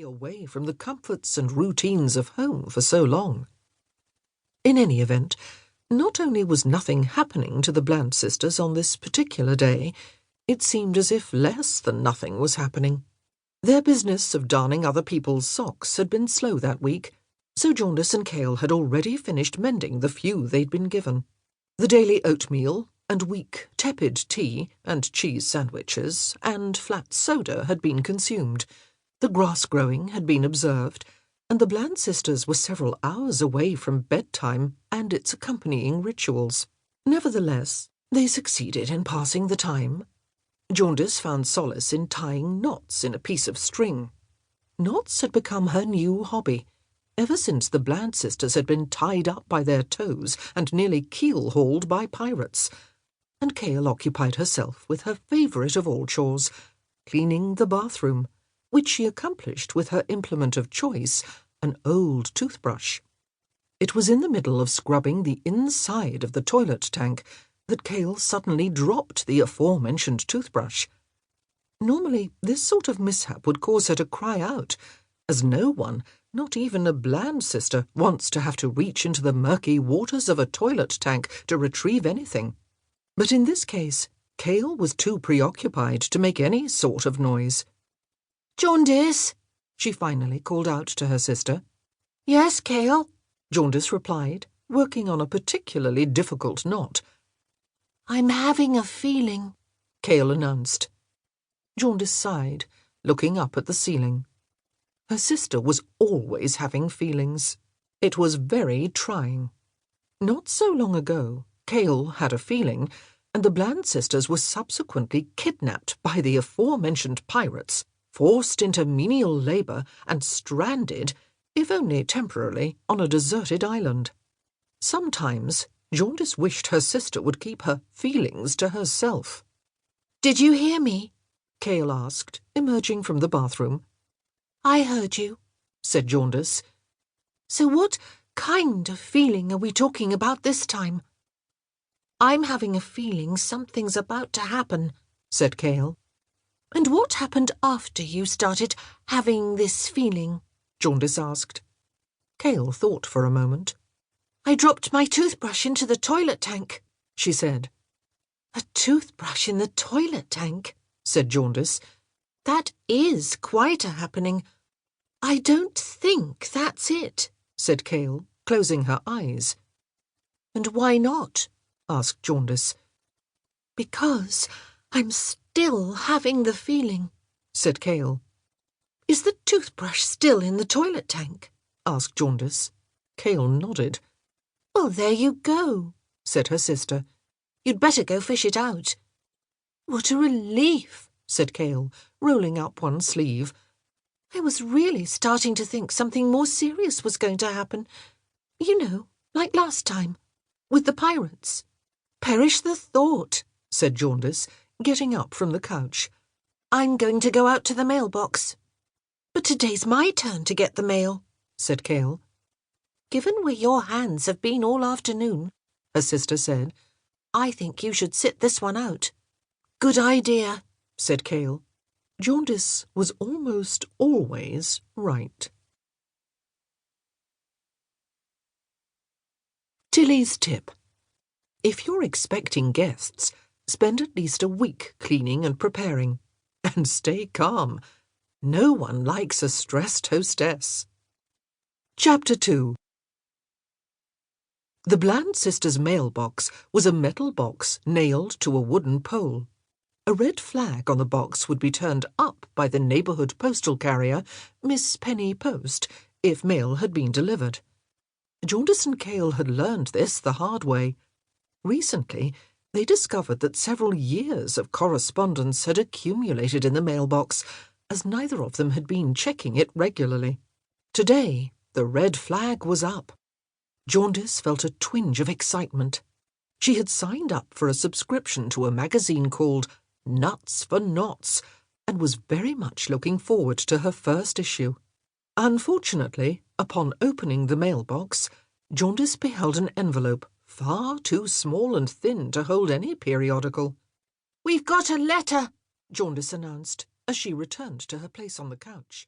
away from the comforts and routines of home for so long. In any event, not only was nothing happening to the Bland sisters on this particular day, it seemed as if less than nothing was happening. Their business of darning other people's socks had been slow that week, so Jaundice and Kale had already finished mending the few they'd been given. The daily oatmeal and weak tepid tea and cheese sandwiches and flat soda had been consumed. The grass growing had been observed, and the Bland sisters were several hours away from bedtime and its accompanying rituals. Nevertheless, they succeeded in passing the time. Jaundice found solace in tying knots in a piece of string. Knots had become her new hobby, ever since the Bland sisters had been tied up by their toes and nearly keel-hauled by pirates, and Kale occupied herself with her favourite of all chores, cleaning the bathroom, which she accomplished with her implement of choice, an old toothbrush. It was in the middle of scrubbing the inside of the toilet tank that Kale suddenly dropped the aforementioned toothbrush. Normally, this sort of mishap would cause her to cry out, as no one, not even a Bland sister, wants to have to reach into the murky waters of a toilet tank to retrieve anything. But in this case, Kale was too preoccupied to make any sort of noise. "Jaundice," she finally called out to her sister. "Yes, Kale?" Jaundice replied, working on a particularly difficult knot. "I'm having a feeling," Kale announced. Jaundice sighed, looking up at the ceiling. Her sister was always having feelings. It was very trying. Not so long ago, Kale had a feeling, and the Bland sisters were subsequently kidnapped by the aforementioned pirates, forced into menial labour and stranded, if only temporarily, on a deserted island. Sometimes Jaundice wished her sister would keep her feelings to herself. "Did you hear me?" Kale asked, emerging from the bathroom. "I heard you," said Jaundice. "So what kind of feeling are we talking about this time?" "I'm having a feeling something's about to happen," said Kale. "And what happened after you started having this feeling?" Jaundice asked. Kale thought for a moment. "I dropped my toothbrush into the toilet tank," she said. "A toothbrush in the toilet tank?" said Jaundice. "That is quite a happening. I don't think that's it," said Kale, closing her eyes. "And why not?" asked Jaundice. "Because I'm still having the feeling," said Kale. "Is the toothbrush still in the toilet tank?" asked Jaundice. Kale nodded. "Well, there you go," said her sister. "You'd better go fish it out." "What a relief," said Kale, rolling up one sleeve. "I was really starting to think something more serious was going to happen. You know, like last time, with the pirates." "Perish the thought," said Jaundice, getting up from the couch. "I'm going to go out to the mailbox." "But today's my turn to get the mail," said Kale. "Given where your hands have been all afternoon," her sister said, "I think you should sit this one out." "Good idea," said Kale. Jaundice was almost always right. Tilly's tip. If you're expecting guests, spend at least a week cleaning and preparing. And stay calm. No one likes a stressed hostess. Chapter 2. The Bland sisters' mailbox was a metal box nailed to a wooden pole. A red flag on the box would be turned up by the neighbourhood postal carrier, Miss Penny Post, if mail had been delivered. Jaundice and Kale had learned this the hard way. Recently, they discovered that several years of correspondence had accumulated in the mailbox, as neither of them had been checking it regularly. Today, the red flag was up. Jaundice felt a twinge of excitement. She had signed up for a subscription to a magazine called Nuts for Knots, and was very much looking forward to her first issue. Unfortunately, upon opening the mailbox, Jaundice beheld an envelope far too small and thin to hold any periodical. "We've got a letter," Jaundice announced as she returned to her place on the couch.